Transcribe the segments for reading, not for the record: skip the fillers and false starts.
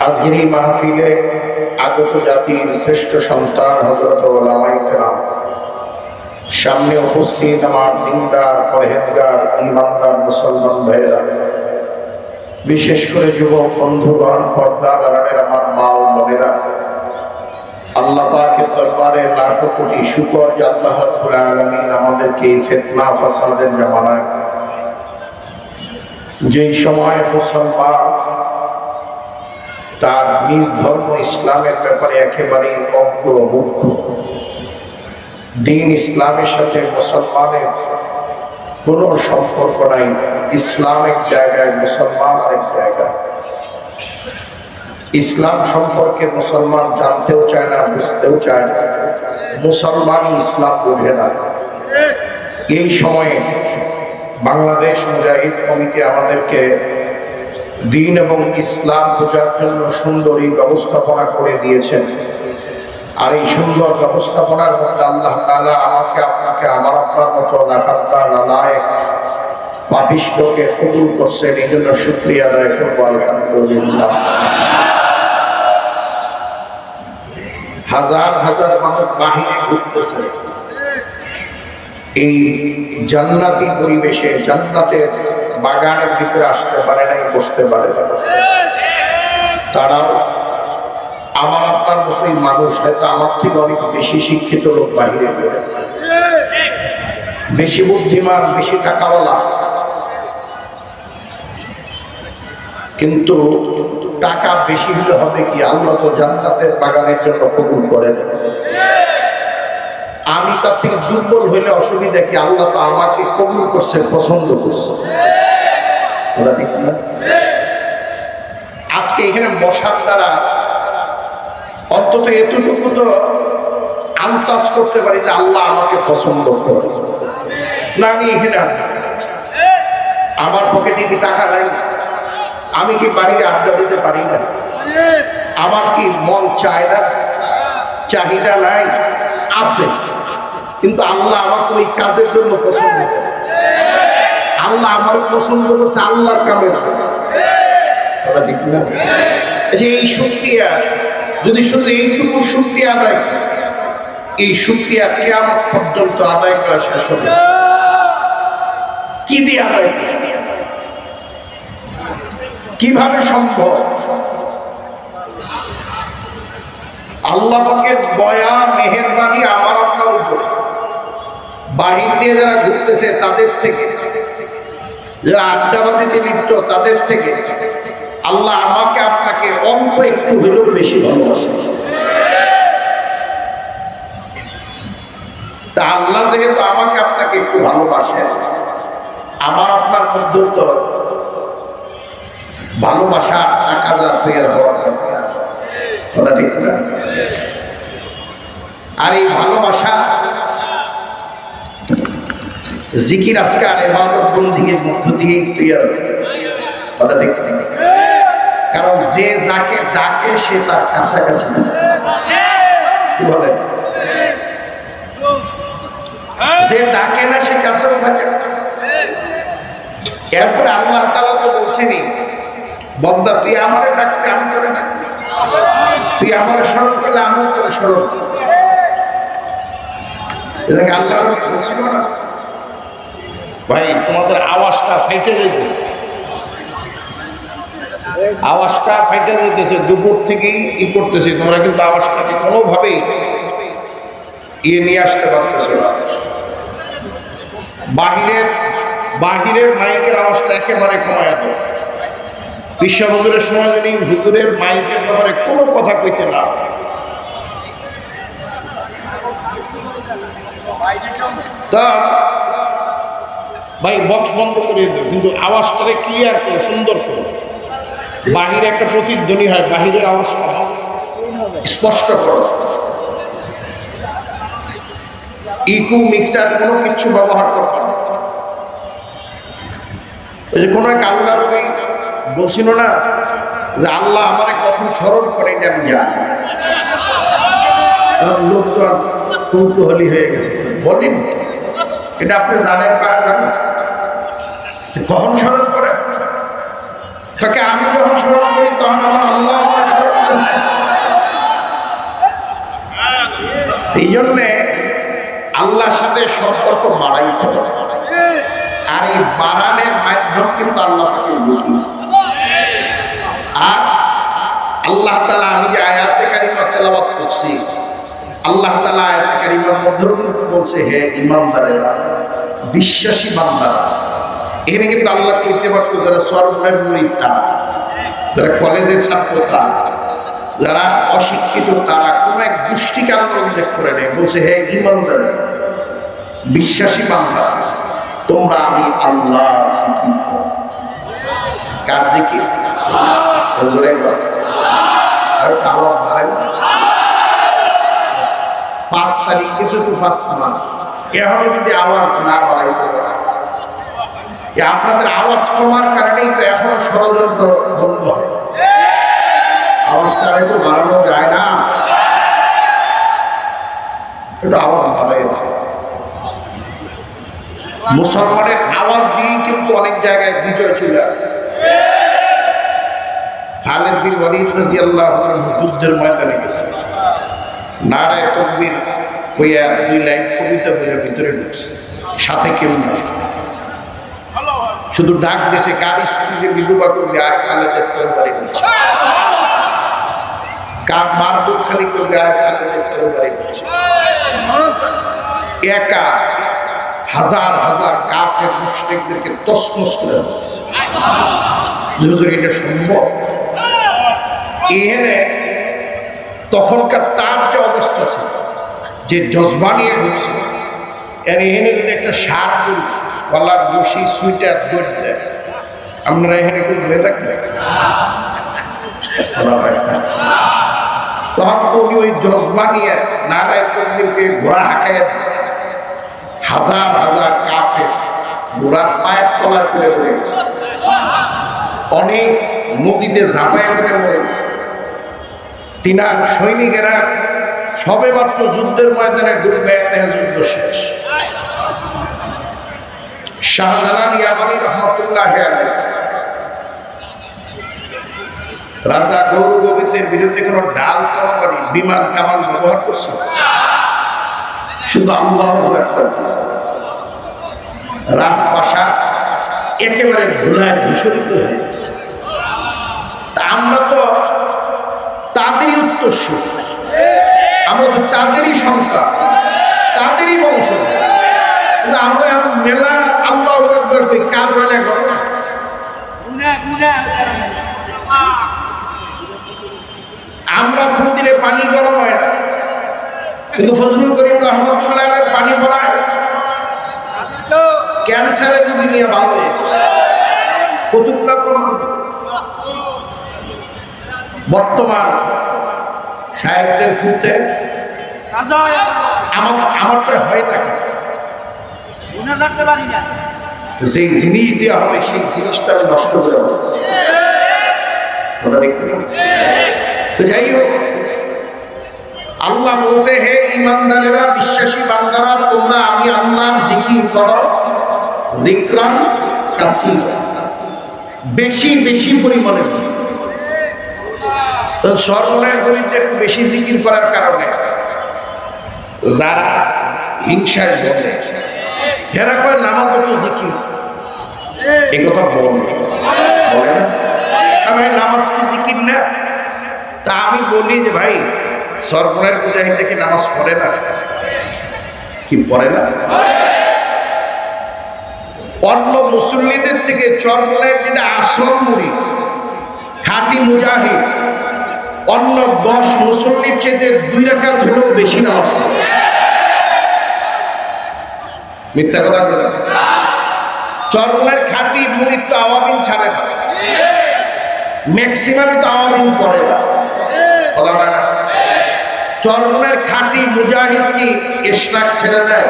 আজকের এই মাহফিলে আগত জাতির শ্রেষ্ঠ সন্তান হযরত উলামায়ে কেরাম, সামনে উপস্থিত আমার দিনদার পরহেজগার ঈমানদার মুসলমান ভাইয়েরা, বিশেষ করে যুবক বন্ধুগণ, পর্দার আড়ালের আমার মা ও বোনেরা, আল্লাহ পাকের দরবারে লাখো কোটি শুকর যে আল্লাহ রাব্বুল আলামিন আমাদেরকে এই ফিতনা ফাসাদের জামানায়, যেই সময় মুসলমান তার নিজ ধর্ম ইসলামের ব্যাপারে একেবারেই অজ্ঞ মূর্খ, দিন ইসলামের সাথে মুসলমানের কোনো সম্পর্ক নাই, ইসলাম এক জায়গায়, মুসলমান আরেক জায়গায়। ইসলাম সম্পর্কে মুসলমান জানতেও চায় না, বুঝতেও চায় না, মুসলমানই ইসলাম বোঝে না। এই সময়ে বাংলাদেশ মুজাহিদ কমিটি আমাদেরকে দিন এবং ইসলাম বোঝার জন্য সুন্দর এই ব্যবস্থাপনা করে দিয়েছেন। আর এই সুন্দর ব্যবস্থাপনার মধ্যে আল্লাহ তাআলা আমাকে আপনাকে আমার আপনার মতো লাখাত্তা নালায়েক পাপিষ্ঠকে কবুল করছেন, এই জন্য শুকরিয়া আদায় করবো আলহামদুলিল্লাহ। হাজার হাজার মানুষ বাহিরে ঘুরতেছে, এই জান্নাতি পরিবেশে জান্নাতের বাগানের ভিতরে আসতে পারে নাই, বসতে পারে না। তারাও আমার আপনার মতোই মানুষ, হয়তো আমার থেকে অনেক বেশি শিক্ষিত লোক বাহিরে করে, বেশি বুদ্ধিমান, বেশি টাকাওয়ালা, কিন্তু টাকা বেশি হলে হবে কি, আল্লাহ তো জান্নাতের বাগানের জন্য কবুল করেন। আমি তার থেকে দুর্বল হইলে অসুবিধা কি, আল্লাহ তো আমাকে কবুল করছে, পছন্দ করছে। ঠিক না? আজকে এখানে বসার দ্বারা অন্তত এতটুকু তো আন্দাজ করতে পারি যে আল্লাহ আমাকে পছন্দ করে না। আমি এখানে আমার পকেটে কি টাকা নাই, আমি কি বাইরে আড্ডা দিতে পারি না, আমার কি মন চায় না, চাহিদা নাই, আছে, কিন্তু আল্লাহ আমাকে ওই কাজের জন্য পছন্দ করে। আল্লাহ আমার পছন্দ করছে আল্লাহর কামের। ঠিক না? এই শুকরিয়া যদি শুধু এইটুকু শুকরিয়া আদায় করে, এই শুকরিয়া কিয়ামত পর্যন্ত আদায় করা শেষ হবে। কি দিয়ে আদায় করে, কিভাবে সম্ভব? আল্লাহ পাকের দয়া মেহেরবানি আমার আপনার উপরে, বাহির দিয়ে যারা ঘুরতেছে তাদের থেকে, যারা আড্ডাবাজিতে লিপ্ত তাদের থেকে আল্লাহ আমাকে আপনাকে অল্প একটু হলেও বেশি ভালোবাসে। তা আল্লাহ যেহেতু আমাকে আপনাকে একটু ভালোবাসেন, আমার আপনার মধ্যেও তো ভালোবাসা টাকা যা তৈরি হওয়ার কথা, ঠিক না? আর এই ভালোবাসা জিকির আজকার ইবাদত বন্দেগীর মধ্য দিয়েই তৈরি হয়, কথা ঠিক না? কারণ যে যাকে ডাকে সে তার কাছাকাছি, কি বলেন? যে ডাকে না সে কাছেও থাকে। এরপরে আল্লাহ তাআলা তো বলছেনই, বান্দা তুই আমারে ডাকতে আমি তোরে ডাকবো, তুই আমারে স্মরণ করলে আমিও তোরে স্মরণ করব। এটাকে আল্লাহ বলছিল না, ভাই তোমাদের আওয়াজটা ফাইটে রয়েছে, আওয়াজটা ফাইটে রয়েছে, দুপুর থেকেই ই করতেছে, তোমরা কিন্তু আওয়াজটাকে কোনোভাবেই নিয়ে আসতে পারতেছো না। বাহিরের মাইকের আওয়াজটা একেবারে কমায় দাও। বিশ্ব হুজুরের সময় যদি হুজুরের মাইকের ব্যাপারে কোনো কথা কইতে না, তা ভাই বক্স বন্ধ করে দাও, কিন্তু আওয়াজটাকে ক্লিয়ার করো, সুন্দর করো। বাহিরে একটা প্রতিধ্বনি হয়, বাহিরের আওয়াজ স্পষ্ট করো। ইকু মিক্সার কোনো কিছু ব্যবহার করছো না। ওই যে কোনো এক আল্লাহ নবী বলছিল না যে আল্লাহ আমাকে কখন স্মরণ করে, এটা আমি জানি। লোকজন কৌতূহলী হয়ে গেছে, বলেন এটা আপনি জানেন বা জানেন কখন স্মরণ করে? তাকে আমি যখন স্মরণ করি তখন আমার আল্লাহ এই জন্যে আল্লাহর সাথে সম্পর্ক বাড়াইতে হবে, আর এই বাড়ানোর মাধ্যম কিন্তু আল্লাহকে বুঝি। আর আল্লাহ তাআলা, আমি যে আয়াতে কারিমা তেলাওয়াত করছি, আল্লাহ তাআলা আয়াতে কারিমার মধ্যেও কিন্তু বলছে, হে ঈমানদারেরা, বিশ্বাসী বান্দারা। এখানে কিন্তু আল্লাহ কইতে পারতো যারা সরকারের মুরিদ তারা, যারা কলেজের ছাত্র তারা, যারা অশিক্ষিত তারা, কোন এক গোষ্ঠীকে আল্লাহ উল্লেখ করে নেয়। বলছে, হে ঈমানদারেরা, বিশ্বাসী বান্দা, তোমরা আমি আল্লাহ জিকির করো। কার জিকির? হুজুরে আর আওয়াজ বাড়ায় না। 5 তারিখ কিছু তো 5 মাস এখনো যদি আওয়াজ না বাড়াইতে পারে, আপনাদের আওয়াজ কমার কারণেই তো এখনো ষড়যন্ত্র বন্ধ হয়। আওয়াজটা একটু বাড়ানো যায় না? একটু আওয়াজ বাড়াই না। মুসলমানের আওয়াজ দিয়ে কিন্তু অনেক জায়গায় বিজয় চলে আসে। খালিদ বিন ওয়ালিদ রাদিয়াল্লাহু আনহু যুদ্ধের ময়দানে গেছে, নারায়ে তাকবীর কইয়া 2 লাইন কবিতা বলে ভিতরে ঢুকছে, সাথে কেউ নাই, শুধু ডাক দিয়েছে, কার স্ত্রীকে বিধবা করবে, আয় খালেদের তরবারি নিচ্ছে, কার মার বুক খালি করবে, আয় খালেদের তরবারি নিচ্ছে। একা হাজার হাজার কাফের মুশরিকদেরকে তছনছ করে দিচ্ছে। হুজুর, এটা সম্ভব? এখানে তখনকার তার যে অবস্থা ছিল, যে জজবা নিয়ে ঢুকছে, এখানে যদি একটা সার করি, গলার বসি সুইটার দৌড় দেয়, আপনারা এখানে খুব হয়ে থাকবেন। তখন উনি ওই জজবা নিয়ে নারায়ে তাকবীরকে ঘোড়া হাঁকাইয়া দিচ্ছে। হাজার হাজার কাফের ঘোড়ার পায়ের তলায় পড়ে পড়ে গেছে, অনেক নদীতে ঝাঁপায় পড়ে মরেছে। তিনার সৈনিকেরা সবে মাত্র যুদ্ধের ময়দানে ডুববে, যুদ্ধ শেষ। শাহজালাল ইয়ামানী রহমাতুল্লাহি আলাইহি রাজা গৌর গোবিন্দের বিরুদ্ধে কোনো ঢাল তরবারি বিমান কামান ব্যবহার করছে, শুধু আল্লাহু আকবার করছে। রাজপ্রাসাদ একেবারে ধুলায় ধূসরিত হয়ে গেছে। আমরা তো তাদেরই উত্তরসূরি, আমরা তো তাদেরই সন্তান, তাদেরই বংশ, কিন্তু আমরা এখন মেলা আল্লাহু আকবার কই, কাজ হয় না। ঘটনা আমরা ফু দিলে পানি গরম হয় না, কিন্তু ফজলুল করিম রহমতুল্লাহ পানি পড়ায় ক্যান্সারের রোগী নিয়ে ভালো হয়ে কতগুলা বর্তমান সাহেবদের ফুতে আমারটা হয় না, যে জিনিস দেওয়া হবে সেই জিনিসটা আমি নষ্ট করে বলছি। তো যাই হোক, আল্লাহ বলছে, হে ঈমানদারেরা, বিশ্বাসী বান্দারা, তোমরা আমি আল্লাহর জিকির করো, যিকরান কাসীরা, বেশি বেশি পরিমাণে। সরকারের বিরুদ্ধে একটু বেশি জিকির করার কারণে যারা হিংসায় জমে, এরা কয় নামাজ একটু জিকির, এই কথা বলে না? ভাই নামাজ কি জিকির না? তা আমি বলি যে ভাই, সরকারের মুজাহিদটা কি নামাজ পড়ে না? কি পড়ে না? অন্য মুসল্লিদের থেকে চরমনের যেটা আসল মুরিদ, খাঁটি মুজাহিদ, অন্য 10 মুসল্লির চেয়ে 2 রাকাত হলেও বেশি নামাজ পড়ে। মিথ্যা কথা বলে? চরমনের খাঁটি মুরিদ তো আওয়ামিন ছাড়ে না, ম্যাক্সিমাম তো আওয়ামিন করে না। কথা বলে না? চরমনের খাঁটি মুজাহিদ কি ইশরাক ছেড়ে দেয়?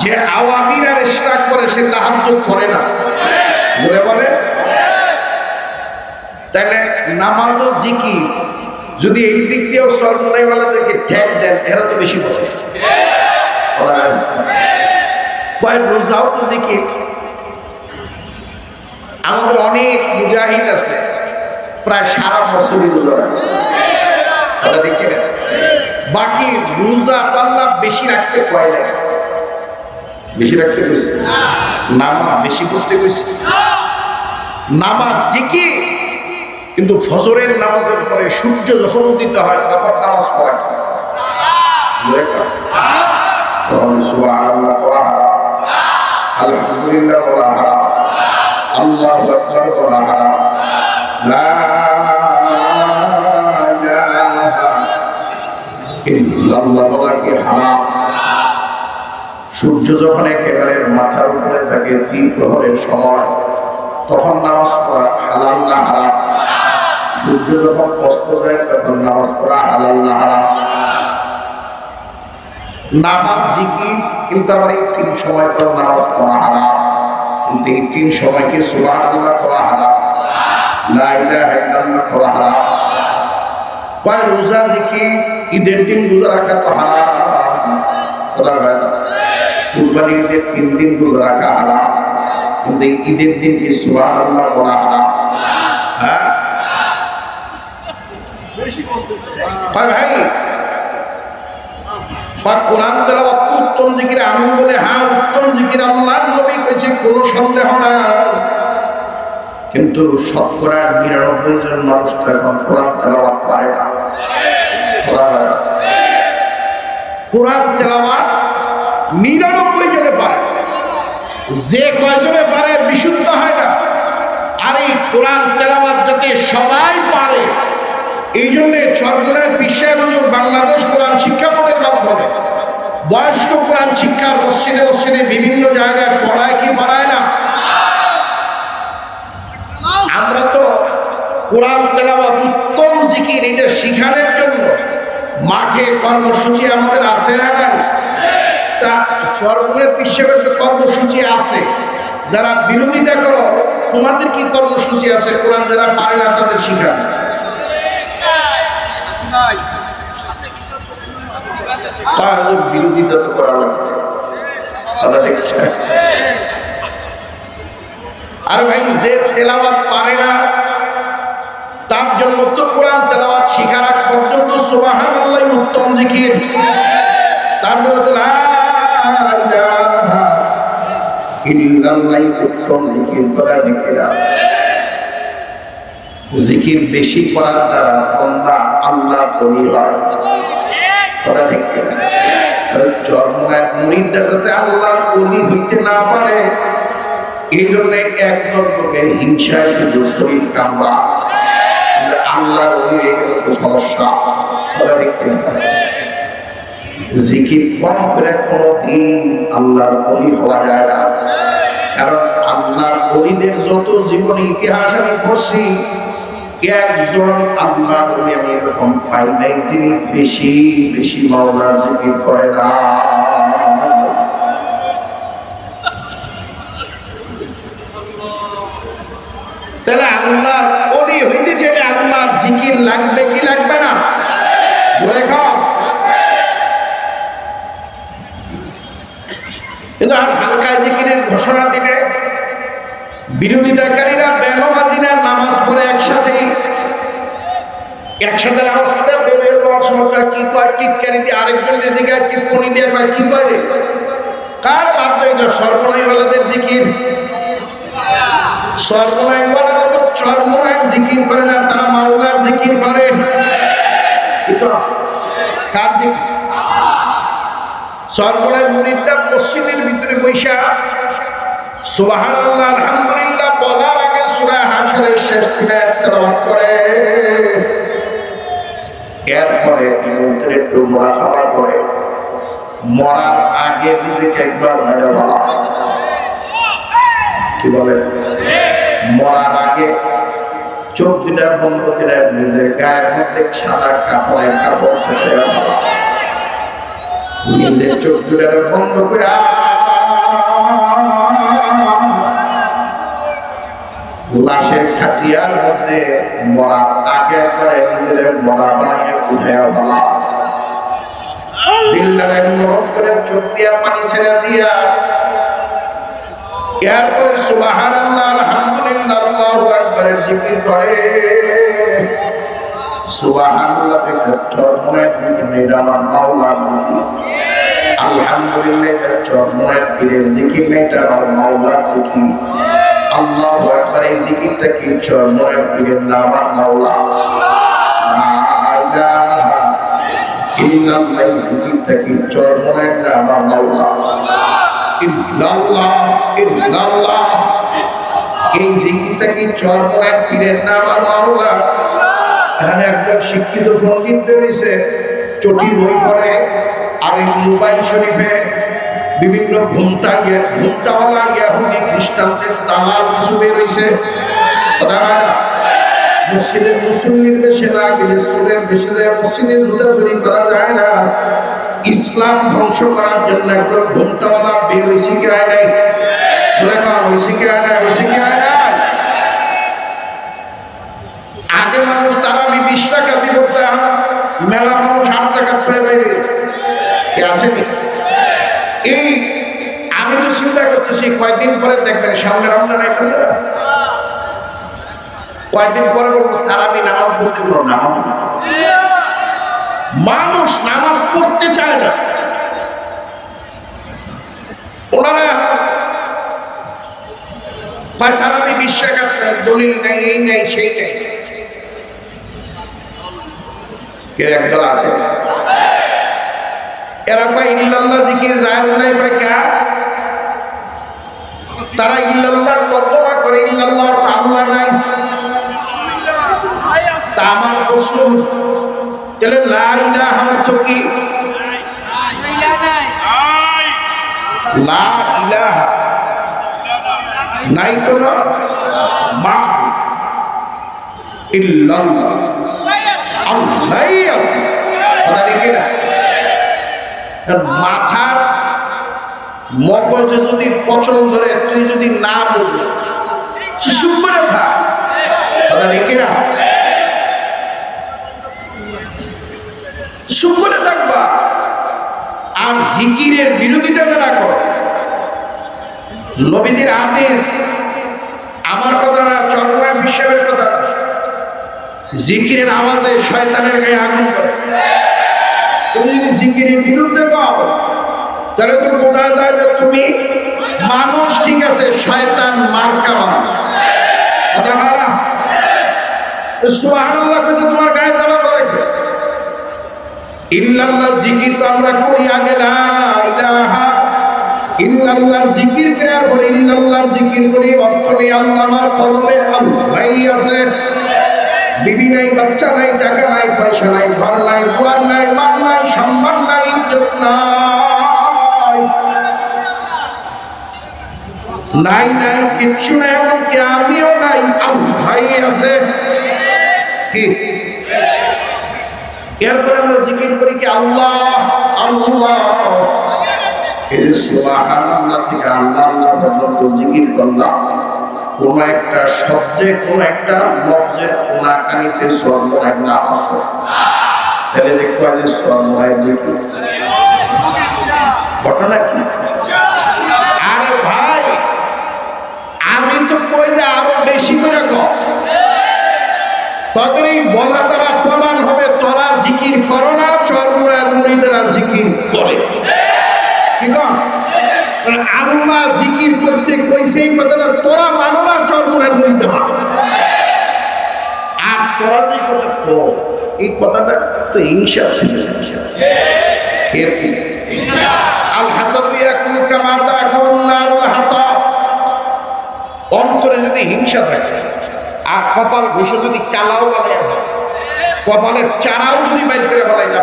যে আওয়ামিন আর ইশরাক করে সে তাহাজ্জুদ করে না, বলে বলে। তাহলে নামাজ ও জিকির যদি এই দিক দিয়েও চরমনাইওয়ালাদেরকে ঠেক দেন, এরা তো বেশি বলে। কয় রোজাও তো জিকির। আমাদের অনেক মুজাহিদ আছে প্রায় সারা বছরই রোজা রাখে, কথা ঠিক কিনা? বাকি রোজা আল্লাহ বেশি রাখতে কয় না, বেশি রাখতে কইছে, নামাজ বেশি করতে কইছে, নামাজ জিকির। কিন্তু ফজরের নামাজের পরে সূর্য যখন উদিত হয় তখন নামাজ পড়া সুবহানাল্লাহ পড়া হারাম, আলহামদুলিল্লাহ বলা হারাম, আল্লাহু আকবার বলা হারাম, লা ইলাহা ইল্লাল্লাহ বলা কি হারাম। সূর্য যখন একেবারে মাথার উপরে থাকে দ্বিপ্রহরের সময় তখন নামাজ পড়া হালাল না হারাম? সূর্য যখন অস্ত যায় তখন নামাজ পড়া হালাল না হারাম? নামাজ জিকির কিন্তু আবার এই তিন সময় তো নামাজ পড়া হারাম, কিন্তু এই তিন সময়কে সুবহানাল্লাহ পড়া হারাম, লা ইলাহা ইল্লাল্লাহ পড়া হারাম। কয় রোজা জিকির ঈদের দিন রোজা রাখা তো হারাম, কথা হয় না? কুরবানির ঈদের 3 দিন রোজা রাখা হারাম, কিন্তু এই ঈদের দিন কি সুবহানাল্লাহ পড়া হারাম? হ্যাঁ ভাই, কোরআন তেলাওয়াত উত্তম জিকির আমি বলে, হ্যাঁ উত্তম জিকির আল্লাহর নবী কইছে, কোনো সন্দেহ না। কিন্তু শতকরা 99 জন মানুষ তো এখন কোরআন তেলাওয়াত পারে না। কোরআন তেলাওয়াত 99 জনে পারে, যে কয়জনে পারে বিশুদ্ধ হয় না। আর এই কোরআন তেলাওয়াত যাতে সবাই পারে, এই জন্যে চরমনার বিষয় হুজুর বাংলাদেশ কোরআন শিক্ষা বোর্ডের মাধ্যমে বয়স্ক কোরআন শিক্ষার মসজিদে মসজিদে বিভিন্ন জায়গায় পড়ায় কি পড়ায় না? আমরা তো কোরআন তেলাওয়াত উত্তম জিকির এটা শিখানোর জন্য মাঠে কর্মসূচি আমাদের আছে না নাই? তা চরমনের বিশ্বের কর্মসূচি আছে, যারা বিরোধিতা করো তোমাদের কি কর্মসূচি আছে? কোরআন যারা পারে না তাদের শিখানো, বিরোধিতা তো করা লাগবে, কথা দেখছে। আর ভাই যে তেলাওয়াত পারে না তার জন্য তো কোরআন তেলাওয়াত শিখার আগ পর্যন্ত সুবহানাল্লাহ উত্তম জিকির, তার জন্য তো লা ইলাহা ইল্লাল্লাহ উত্তম জিকির করা জিকিরা। জিকির বেশি করার দ্বারা বান্দা আল্লাহর ওলি হয়, কথা ঠিক কিনা? চরমনার মুরিদরা যাতে আল্লাহর ওলি হইতে না পারে এই জন্য একদল লোকে হিংসায় শুধু শরীর কামড়া, আল্লাহর ওলি হয়ে গেলে তো সমস্যা, কথা ঠিক কিনা? জিকির কম করে কোনদিন আল্লাহর ওলি হওয়া যায় না, কারণ আল্লাহর ওলিদের যত জীবনী ইতিহাস আমি পড়ছি, একজন আল্লাহর ওলি আমি এরকম পাই নাই যিনি বেশি বেশি মাওলার জিকির করে না। তাহলে আল্লাহর ওলি হইতে চাইলে আল্লাহর জিকির লাগবে কি লাগবে না? জোরে কও। কিন্তু হালকা জিকিরের ঘোষণা দিলে বিরোধিতাকারীরা বেনমাজিরা নামাজ পড়ে একসাথে নামাজ পড়ে বেরিয়ে যাওয়ার সময় কি কয় টিটকারি দিয়ে আরেকজন জায়গায় টিপ্পনি দিয়ে কয় কি কয় রে, কার বাদ দেয়? সর্বনাইওয়ালাদের জিকির। সর্বনাইওয়ালা তো চরমনায় জিকির করে না, তারা মাওলার জিকির করে। কার জিকির? সর্বনার মুরিদরা মসজিদের ভিতরে বৈশা সুবহানাল্লাহ আলহামদুলিল্লাহ বলার আগে সূরা হাশরের শেষ তিলাওয়াত তেলাওয়াত করে, এরপরে মন্ত্রে একটু মুরাকাবা করে, মরার আগে নিজেকে একবার মেরে বলা, কি বলেন? মরার আগে চোখ দুটা বন্ধ করে নিজের গায়ের মধ্যে সাদা কাপড়ের কাপড় ফেলে বলা, নিজের চোখ দুটা বন্ধ করে লাশের খাটিয়ার মধ্যে মরার আগে করে নিজের মরা বানিয়ে উঠাইয়া বলা, দিলটাকে নরম করে চোখ দিয়া পানি ছেড়ে দিয়া এরপরে সুবহানাল্লাহ আলহামদুলিল্লাহ আল্লাহু আকবারের জিকির করে। সুবহানাল্লাহ একটা চরমনের জিকির, এটা আমার মাওলার জিকির। আলহামদুলিল্লাহ এটা চরমনের পীরের জিকির, এটা আমার মাওলার জিকির। আল্লাহু আকবার, এই জিকিরটা কি চরমনের পীরের না আমার মাওলা? লা ইলাহা ইল্লাল্লাহ, এই জিকিরটা কি চরমনের না আমার মাওলা? ইল্লাল্লাহ ইল্লাল্লাহ, এই জিকিরটা কি চরমনের পীরের না আমার মাওলা? এখানে একদম শিক্ষিত পণ্ডিত বেরিয়েছে, চটি বই পড়ে, আর এই মোবাইল শরীফে বিভিন্ন ঘুমটাওয়ালা ইহুদি খ্রিস্টানদের দালাল কিছু বেরোইছে। কথা হয় না? মসজিদের মুসল্লির বেশি না গেলে সুরের বেশি যায়, মসজিদের রোজাচুরি করা যায় না। ইসলাম ধ্বংস করার জন্য একদম ঘুমটাওয়ালা বের হয়েছে কি হয় নাই? ধরে কারণ হয়েছে কি হয় নাই? হয়েছে কি হয় নাই? আগে মানুষ তারাবি 20 টাকা দিয়ে করতে, মেলা মানুষ 8 টাকা করে বাইরে কে আসেনি। এই আমি তো চিন্তা করতেছি কয়েকদিন পরে দেখবেন সামনে রমজান আইতেছে, কয়েকদিন পরে বলবো তারাবি নামাজ পড়তে কোনো নামাজ, মানুষ নামাজ পড়তে চায় না। ওনারা তারাবি 20 টাকা দলিল নেই, এই নেই সেই নেই। একদল আছে এরা কয় ইল্লাল্লাহ জিকির জায়েজ নাই, কয় কা তারা ইল্লাল্লাহর তরজমা করে, ইল্লাল্লাহ তো আল্লাহ নাই। তা আমার প্রশ্ন, তাহলে লা ইলাহা অর্থ কি? লা ইলাহা নাই কোন মাবুদ ইল্লাল্লাহ, আল্লাহই আছে। কথা ঠিক না? মাথার মগজে যদি পচন ধরে, তুই যদি না বুঝো শিশু করে থাক। কথা ঠিক না? শুকরে থাকবা। আর জিকিরের বিরোধিতা যারা করে, নবীজির আদেশ, আমার কথা না, চরমনায় বিশ্বের কথা, জিকিরের আওয়াজে শয়তানের গায়ে আগুন করে। তুমি যদি জিকিরের বিরুদ্ধে পাও, তাহলে তো বোঝা যায় যে তুমি মানুষ, ঠিক আছে, শয়তান মার্কা মানুষ। কথা হয় না? সুবহানাল্লাহ কিন্তু তোমার গায়ে জ্বালা করে। ইল্লাল্লাহ জিকির তো আমরা করি আগে, লা ইলাহা ইল্লাল্লাহর জিকির করার পরে ইল্লাল্লাহর জিকির করি, অর্থ নেই আল্লাহ আমার কলবে আল্লাহই আছে। বিবি নাই, বাচ্চা নাই, টাকা নাই, পয়সা নাই, ঘর নাই, দুয়ার নাই, মান নাই, সম্মান নাই, ইজ্জত নাই, নাই নাই কিচ্ছু নাই, এমনকি আমিও নাই, আল্লাহই আছে। কি এরপরে আমরা জিকির করি কি আল্লাহ আল্লাহ, এই সুবহানাল্লাহ থেকে আল্লাহ আল্লাহ পর্যন্ত জিকির করলাম। কোন একটা শব্দে, কোন একটা লফজের কোনাকানিতে সর্বনায় নাম আছে, তাহলে দেখবা যে সর্বনায় জিকির। ঘটনা কি? আরে ভাই, আমি তো কই যে আরো বেশি করে কর, তাদের এই বলা তারা প্রমাণ হবে তোরা জিকির করো না, চরমনায়ের মুরিদেরা জিকির করে। কি কন? আল্লাহ জিকির করতে কইছে, এই কথাটা তোরা মানো না, চরমনায়ের মুরিদরা মানো। আর তোরা যে কথা কো, এই কথাটা তো হিংসা থেকে। কে থেকে? আল হাসাদু ইয়াকুলু কামা তাকুলুন নারুল হাতাব। অন্তরে যদি হিংসা থাকে, আর কপাল ঘষে যদি কালাও বানায়, কপালের চারাও যদি বাইর করে বানাই না,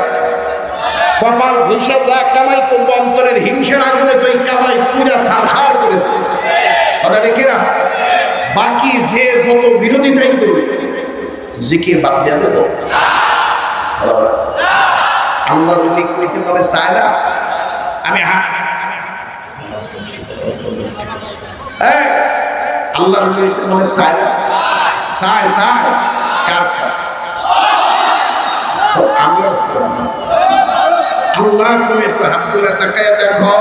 কপাল ঘষে যা কামাই করবো অন্তরের হিংসার আগুনে তো এই কামাই পুরা সারখার করে দেবে। কথা দেখি না? বাকি যে যত বিরোধিতাই করবে, জিকির বাদ দিয়ে দেবো। আল্লাহ নবী কইতে বলে চায় না, আমি আল্লাহ নবী কইতে বলে চায় না, চায় চায় কার আমি আল্লাহ, তুমি একটু হাত তুলে তাকায় দেখো,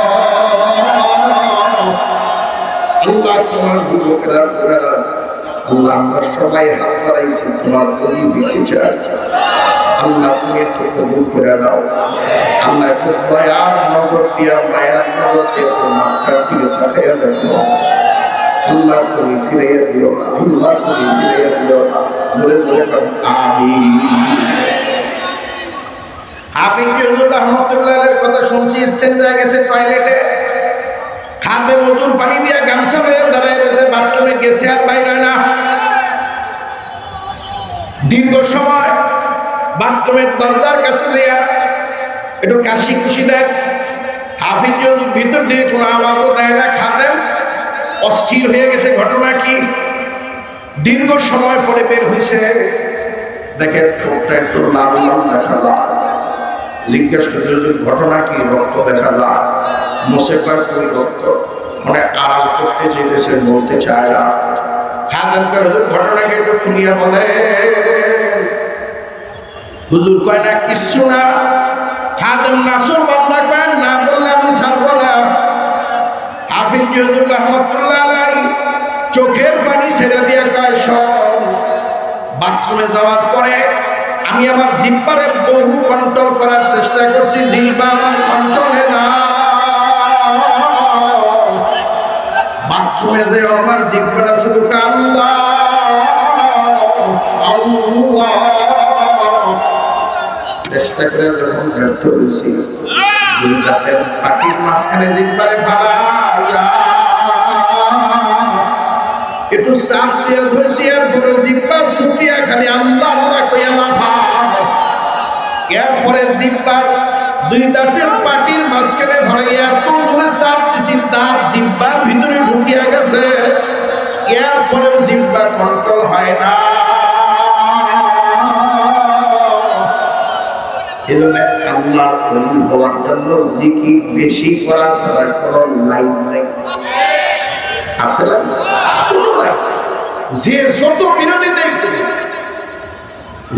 আল্লাহ তোমার যুবকেরা ঘোরেরা আল্লাহ আমরা সবাই হাত বাড়াইছি তোমার বলি দিতে চাই আল্লাহ তুমি একটু কবুল করে নাও আল্লাহ একটু দয়ার নজর দিয়া মায়ার নজর দিয়ে তোমার দিকে তাকাইয়া দেখো আল্লাহ তুমি ফিরাইয়া দিও না আল্লাহ তুমি ফিরাইয়া দিও না জোরে জোরে আমিন। হাফিজ হুজুর রহমাতুল্লাহের কথা শুনছি ইস্তেঞ্জা গেছে টয়লেটে খাদে হুজুর পানি দিয়া গামছা লয়ে দাঁড়ায় রয়েছে বাথরুমে গেছে আর বাইরে না দীর্ঘ সময় বাথরুমের দরজার কাছে দিয়া একটু কাশি খুশি দেয় হাফিজ হুজুর ভিতর দিয়ে কোনো আওয়াজও দেয় না খাদেম অস্থির হয়ে গেছে ঘটনা কি দীর্ঘ সময় পরে বের হয়েছে দেখেন ঠোঁটটা একটু লাল লাল দেখা যায় জিজ্ঞেস করছে ঘটনা কি রক্ত দেখা যায় মোসে কয় রক্ত মানে আড়াল করতে চেয়েছে বলতে চায় না খাদেমকে হুজুর ঘটনাকে একটু খুলিয়া বলে হুজুর কয় না কিচ্ছু না খাদেম নাসুর বান্দা কয় না বললে আমি ছাড়বো না হাফিজ হুজুর রহমাতুল্লাহ আলাইহি চোখের পানি ছেড়ে দিয়ে কয় সব বাথরুমে যাওয়ার পরে আমি আমার জিহ্বারে বহু কন্ট্রোল করার চেষ্টা করছি জিহ্বা আমার কন্ট্রোলে না বাথরুমে যে আমার জিহ্বাটা শুধু আল্লাহ আল্লাহ চেষ্টা করে যখন ব্যর্থ হয়েছি দুই রাতের পাটির মাঝখানে জিহ্বারে ফালাইয়া একটু চাপ দিয়ে ধরছি আর বড় জিহ্বা ছুটিয়া খালি আল্লাহ আল্লাহ কইয়া না ভাব এরপরে জিহ্বার দুই দাঁতের পাটির মাঝখানে ধরাইয়া এত জোরে চাপ দিছি তার জিহ্বার ভিতরে ঢুকিয়া গেছে এরপরেও জিহ্বার কন্ট্রোল হয় না এজন্য আল্লাহর ওলি হওয়ার জন্য জিকির বেশি করা ছাড়া কোনো লাইন নাই আছে না যে যত বিরোধী দেখবে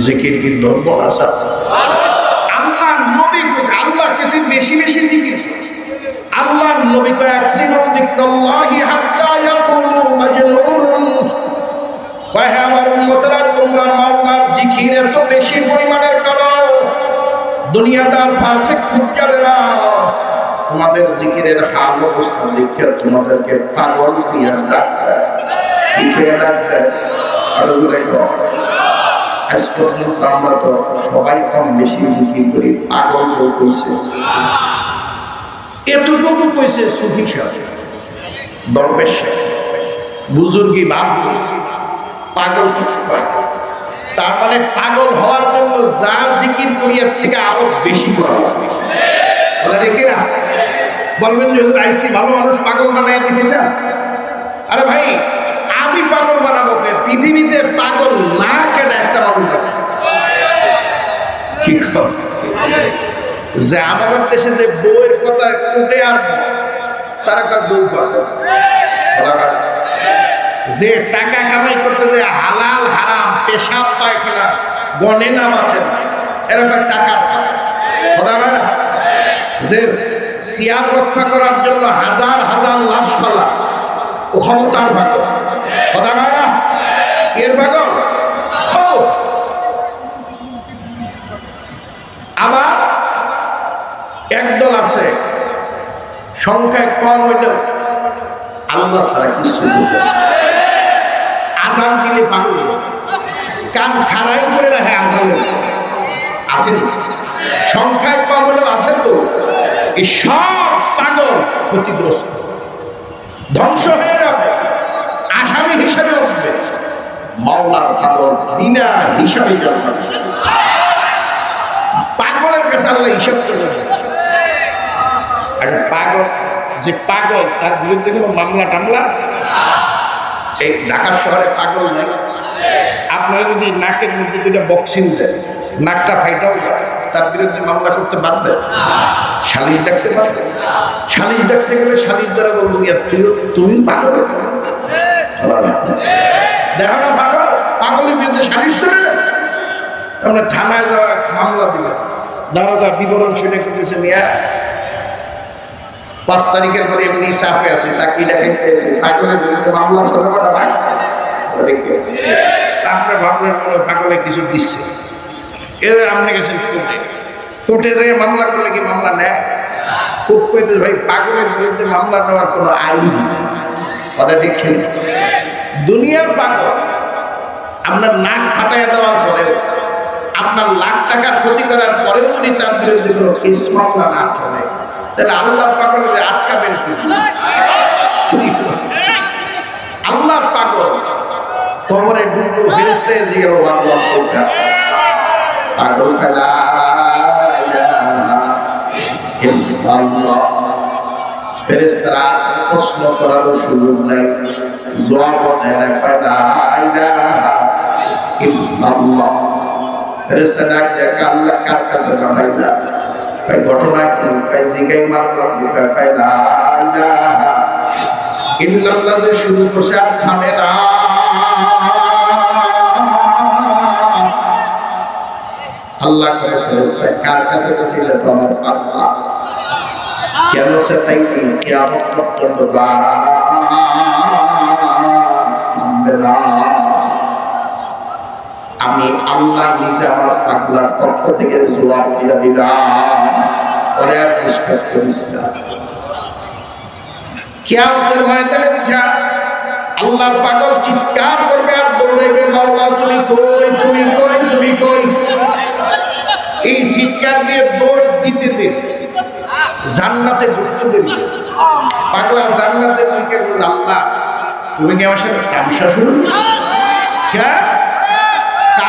জিকির কি ধর্ম আছে আল্লাহ নবী কইছে আল্লাহ কিছু বেশি বেশি জিকির আল্লাহ নবী কয় আকসিরু যিকরাল্লাহি হাত্তা ইয়াকুলু মাজনুন কয় হে আমার উম্মতরা তোমরা মাওলার জিকির এত বেশি পরিমাণের করো দুনিয়াদার ফাসিক ফুজ্জাররা তোমাদের জিকিরের হাল অবস্থা দেখে তোমাদেরকে পাগল দিয়ে ডাকতে আমরা তো সবাই কম বেশি জিকির করি পাগল কেউ কইছে এতটুকু কইছে সুফি সাহেব দরবেশ বুজুর্গি বাপ পাগল তার মানে পাগল হওয়ার জন্য যা জিকির করি এর থেকে আরো বেশি করা লাগে কথা ঠিক না বলবেন যে আইসি ভালো মানুষ পাগল বানায় দিতে চান আরে ভাই আমি পাগল বানাবো কে পৃথিবীতে পাগল না কেন একটা মানুষ কি যে আমাদের দেশে যে বউয়ের কথা উঠে আর তারা কার বউ পাগল যে টাকা কামাই করতে যে হালাল হারাম পেশাব পায়খানা গনে না বাঁচে না এরকম টাকার কথা না যে সিয়ার রক্ষা করার জন্য হাজার হাজার লাশ ফেলা ও ক্ষমতার ভাগল কথা না এর ভাগল আবার একদল আছে সংখ্যায় কম হইল আল্লাহ ছাড়া কিছু আজান দিলে পাগল কান খারাই করে রাখে আজান আসেনি সংখ্যায় কম হলেও আছে তো এই সব পাগল ক্ষতিগ্রস্ত ধ্বংস হয়ে যাবে আসামি হিসাবে উঠবে মাওলার পাগল বিনা হিসাবে যাবে পাগলের কাছে আল্লাহ হিসাব করবে আরে পাগল যে পাগল তার বিরুদ্ধে কোনো মামলা টামলা আছে এই ঢাকা শহরে পাগল নাই আপনারা যদি নাকের মধ্যে দুটো বক্সিং দেয় নাকটা ফাইটাও যায় তার বিরুদ্ধে মামলা করতে পারবে সালিশ ডাকতে পারবে সালিশ ডাকতে গেলে সালিশ দ্বারা বলবো তুমি পাগল দেখো না পাগল পাগলের বিরুদ্ধে সালিশ করে আমরা থানায় যাওয়া মামলা দিলাম দারোগা বিবরণ শুনে করতেছে মিয়া 5 তারিখের পরে এমনি সাফে আছে, চাকরি দেখাইতে আছে, পাগলের বিরুদ্ধে মামলা চলে করা ভাগ। আপনার ভাবলেন মনে পাগলে কিছু দিচ্ছে, এদের আপনি গেছেন কোর্টে, কোর্টে যেয়ে মামলা করলে কি মামলা নেয়? কোর্ট কইতে ভাই পাগলের বিরুদ্ধে মামলা নেওয়ার কোনো আইন নেই। কথা ঠিক ছিল? দুনিয়ার পাগল আপনার নাক ফাটাইয়া দেওয়ার পরেও, আপনার লাখ টাকার ক্ষতি করার পরেও যদি তার বিরুদ্ধে কোনো কেস মামলা না চলে, তাহলে আল্লাহর পাগলের আটকাবেন কি? আল্লাহর পাগল কবরে ডুবলো ফেরেশতা জিগাবো আল্লাহ পাগল কালা ইল্লাল্লাহ। ফেরেশতারা প্রশ্ন করার সুযোগ নাই, জবাব দেয় না, কয় লা ইলাহা ইল্লাল্লাহ। ফেরেশতা ডাক দেয়, আল্লাহ কার কাছে পাঠাইলা? কয় ঘটনা কি? কয় জিগাই মারলাম, কয় লা ইলাহা ইল্লাল্লাহ যে শুরু করছে আর থামে না। আল্লাহ কয় ফেরেশতা কার কাছে গেছিল? তোমার আল্লাহ। কেন সে তাই কিয়ামত পর্যন্ত থামবে না? আমি আল্লাহ নিজে আমার পাগলার পক্ষ থেকে জবাব দিয়ে দিলাম, পরে আর বিশ্বাস করিস না। কিয়ামতের ময়দানে উঠা আল্লাহর পাগল চিৎকার করবে আর দৌড়াইবে, মাওলা তুমি কই, তুমি কই, তুমি কই। এই চিৎকার দিয়ে দৌড় দিতে দিন, জান্নাতে ঢুকতে দিন। পাগলা জান্নাতে ঢুকে বলল, আল্লাহ তুমি কি আমার সাথে তামসা শুরু করছো?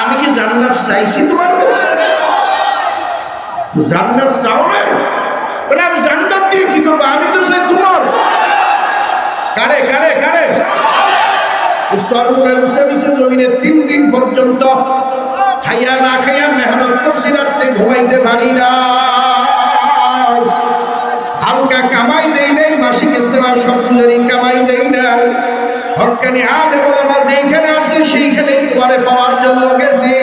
আমি কি জান্নাত চাইছি তোমার? জান্নাত চাও না? বলে আমি জান্নাত দিয়ে কি করবো? আমি তো চাই তোমার। কারে কারে কারে সর্বনের উসে জমিনে 3 দিন পর্যন্ত খাইয়া না খাইয়া মেহনত করছি, রাত্রে ঘুমাইতে পারি না, হালকা কামাই দেই নাই, মাসিক ইস্তেমা সবগুলোরই কামাই দেই না। হক্কানি আলেম ওলামা যেইখানে আছে সেইখানেই তোমারে পাওয়ার জন্য গেছি।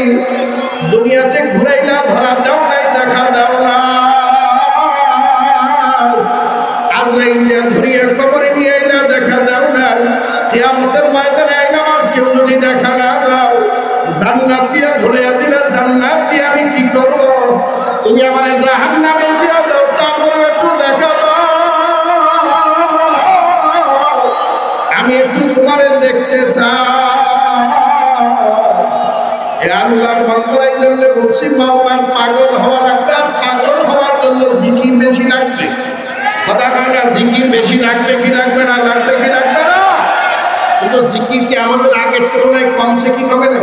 দুনিয়াতে ঘুরাই না, ধরা দাও নাই, দেখা দাও না, আজরাইল ধরিয়া কবরে নিয়ে না, দেখা দাও না। কিয়ামতের ময়দানে এই নামাজ কেউ যদি দেখা না দাও, জান্নাত দিয়া ঘুরাইয়া দিলে জান্নাত দিয়ে আমি কি করব? তুমি আমার জাহান্নামে দিয়া দাও, তারপরে একটু দেখা দাও, আমি একটু তোমারে দেখতে চাই। আল্লাহর বান্দার জন্য বলছি, মাওলার পাগল হওয়ার একটা, পাগল হওয়ার জন্য জিকির বেশি লাগবে। কথা কয় না, জিকির বেশি লাগবে কি লাগবে না? লাগবে কি লাগবে না? কিন্তু জিকির কি আমাদের আগের তুলনায় কমছে কি কমে না?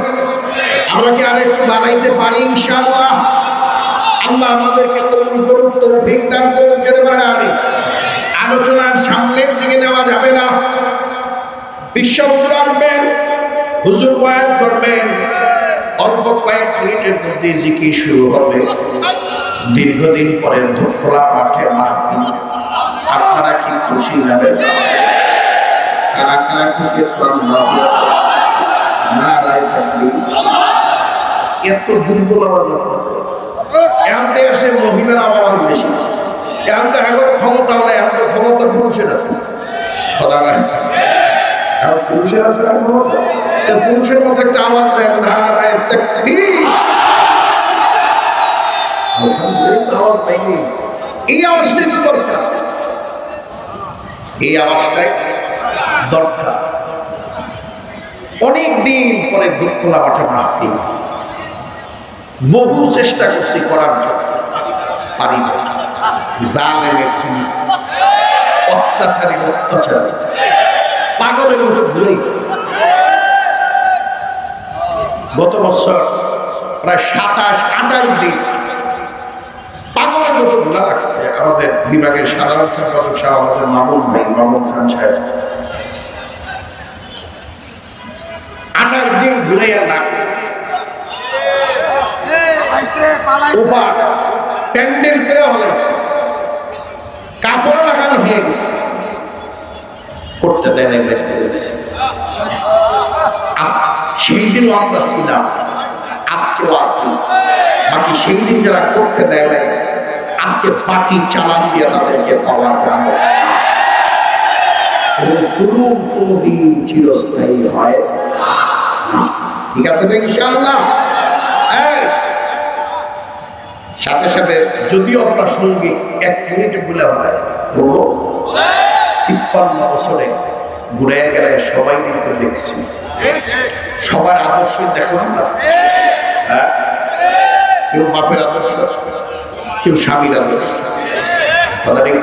আমরা কি আর একটু বাড়াইতে পারি? ইনশাআল্লাহ। আল্লাহ আমাদেরকে কবুল করুক, তৌফিক দান করুক। যেতে পারে আমি আলোচনার সামনের দিকে নেওয়া যাবে না। বিশ্ব হুজুর আসবেন, হুজুর বয়ান করবেন, অল্প কয়েক মিনিটের মধ্যে জিকির শুরু হবে। দীর্ঘদিন পরে খোলা মাঠে মাহফিল। আপনারা কি খুশি নেবেন? কারা কারা খুশি? এত দুর্বল আওয়াজ এখন তো এসে মহিলার আওয়াজ বেশি। এখন তো এখন ক্ষমতা নেই, এখন তো ক্ষমতা পুরুষের আছে। কথা নয়, এখন পুরুষের আছে না ক্ষমতা? পুরুষের মতো একটা আওয়াজ দেন, নারায়ে তাকবীর। এই আওয়াজটাই তো দরকার, এই আওয়াজটাই দরকার। অনেক দিন পরে দুঃখলা মাঠে মাহফিল, বহু চেষ্টা করছি করার জন্য, পারি না। জালেমের অত্যাচারী অত্যাচার পাগলের মতো ঘুরেছে। গত বছর প্রায় 27-28 দিন পাগলের মতো ঘোরা লাগছে। আমাদের বিভাগের সাধারণ সম্পাদক সাহেব, আমাদের মামুন ভাই, মামুন খান সাহেব, 28 দিন ঘুরাইয়া না প্যান্ডেল করে হলাইছে, কাপড় লাগানো হয়ে গেছে, করতে দেয় না, বের করে দিছে। সেই দিনও আমরা ছিলাম, আজকেও আছি। বাকি সেই দিন যারা করতে দেয় নাই, আজকে পার্টি চালান দিয়ে তাদেরকে পাওয়া যায়। জুলুম কোনদিন চিরস্থায়ী হয় না। ঠিক আছে তো ইনশাআল্লাহ। সাথে সাথে যদিও প্রাসঙ্গিক 1 মিনিটে বলে হয় বলবো, 53 বছরে ঘুরে গেলে সবাই কিন্তু দেখছি, সবার আদর্শ দেখলাম না। কেউ বাপের আদর্শ, কেউ স্বামীর আদর্শ, কথা ঠিক,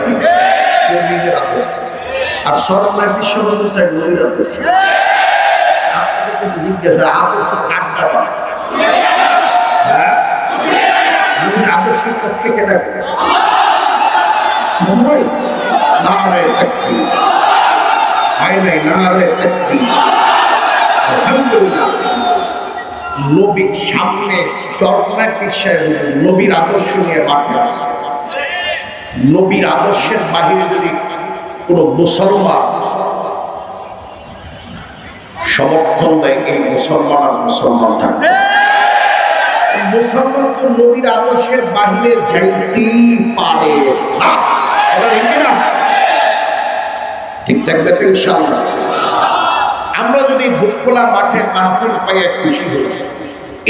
কেউ নিজের আদর্শ, আর সরকারের বিশ্বনবী সাহেব নবীর আদর্শ। আপনাদের কাছে জিজ্ঞাসা, আদর্শ কাটটা পায়? আদর্শের পক্ষে কে থাকে? নারায়ে তাকবীর, হয় নাই নারায়ে তাকবীর। আলহামদুলিল্লাহ, নবীর সামনে চরমনায় পিছায় নবীর আদর্শ নিয়ে মাঠে আসছে। নবীর আদর্শের বাহিরে যদি কোন মুসলমান সমর্থন দেয়, এই মুসলমান আর মুসলমান থাকবে। মুসলমান তো নবীর আদর্শের বাহিরে যাইতেই পারে না, ঠিক থাকবে তো ইনশাআল্লাহ। আমরা যদি বুকখোলা মাঠের মাহফিল পাইয়া খুশি হই,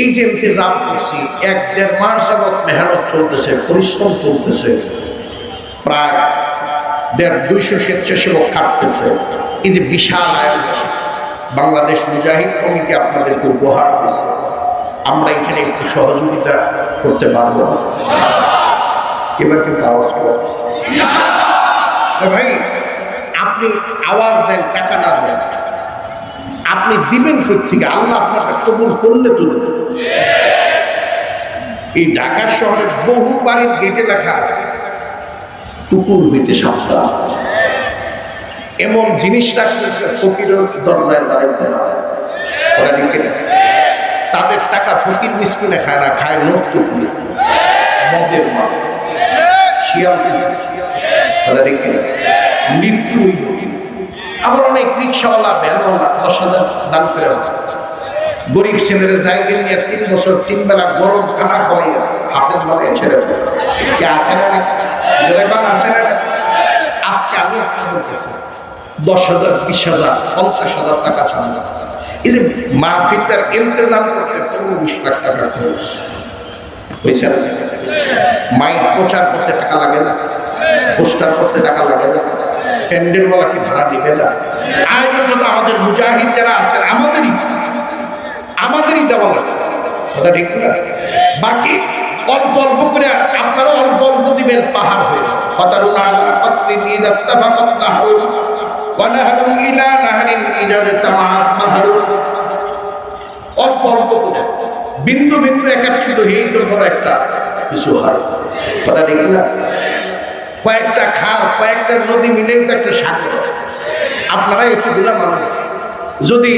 এই যে ইন্তজাম করছি, 1-1.5 মাস যাবৎ মেহনত চলতেছে, পরিশ্রম চলতেছে, প্রায় 150-200 স্বেচ্ছাসেবক খাটতেছে। এই যে বিশাল আয়োজন বাংলাদেশ মুজাহিদ কমিটি আপনাদেরকে উপহার দিয়েছে, আমরা এখানে একটু সহযোগিতা করতে পারবো। এবার কিন্তু আওয়াজ করছি ভাই, আপনি আওয়াজ দেন, টাকা না দেন, আপনি দিবেন কোথেকে? আল্লাহ আপনাকে কবুল করলে তো। এই ঢাকা শহরে বহু বাড়ির গেটে লেখা আছে কুকুর হইতে সাবধান। এমন জিনিস রাখছে ফকিরের দরজায় দাঁড়াইতে না, তাদের টাকা ফকির মিসকিনে খায় না, খায় লোক কুকুরে, মদের মাল, শিয়াল, মৃত্যু। আবার অনেক রিক্সাওয়ালা, ভ্যানওয়ালা 10,000 দান করে গরিব ছেলেরা জায়গা নিয়ে 3 বছর 3 বেলা গরম খানা খাওয়াইয়া হাতের মাথায় ছেড়ে দেয়। আসে না, আসে না। আজকে আমি আপনাদের কাছে 10,000, 20,000, 50,000 টাকা চান। এই যে মাহফিলটার ইন্তজাম করতে 15-20 লাখ টাকা খরচ হয়েছে। মাইক প্রচার করতে টাকা লাগে না, পোস্টার করতে টাকা লাগে না, প্যান্ডেলওয়ালা কি ভাড়া দিবে না? আয়োজন তো আমাদের মুজাহিদ যারা আছেন আমাদেরই দেওয়া লাগে, কথা ঠিক না? বাকি অল্প অল্প করে আপনারা অল্প অল্প দিবেন, পাহাড় হয়ে কথারুন আলা কত্রিন ইযা তাফাকাত নাহরুন ওয়া নাহরুন ইলা নাহরিন ইযা তামাত মাহরুন। অল্প অল্প করে বিন্দু বিন্দু একত্রিত হয়ে তো বড় একটা কিছু হয়, কথা ঠিক না? কয়েকটা খাল, কয়েকটা নদী মিলে তো একটা সাগর। আপনারা এতগুলা মানুষ যদি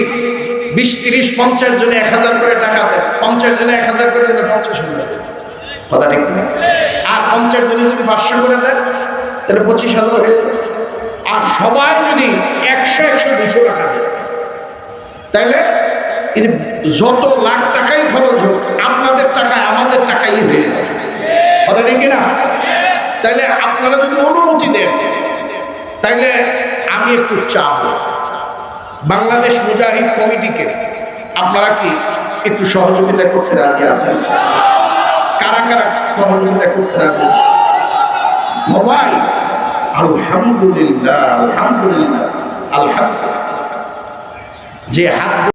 20-30-50 জনে 1000 করে টাকা দেন, 50 জনে 1000 করে দিলে 50,000, কথা ঠিক না? আর 50 জনে যদি 500 করে দেন তাহলে 25,000 হয়ে যাবে। আর সবাই যদি 100-200 টাকা দেন, তাহলে যত লাখ টাকাই খরচ হোক, আপনাদের টাকায় আমাদের টাকাই হয়ে যাবে, কথা ঠিক না? তাইলে আপনারা যদি অনুমতি দেন, তাইলে আমি একটু চাপ বাংলাদেশ মুজাহিদ কমিটিকে, আপনারা কি একটু সহযোগিতা করতে রাজি আছেন? কারা কারা সহযোগিতা করতে রাজি? সবাই? আলহামদুলিল্লাহ, আলহামদুলিল্লাহ, আলহামদুলিল্লাহ। যে হাত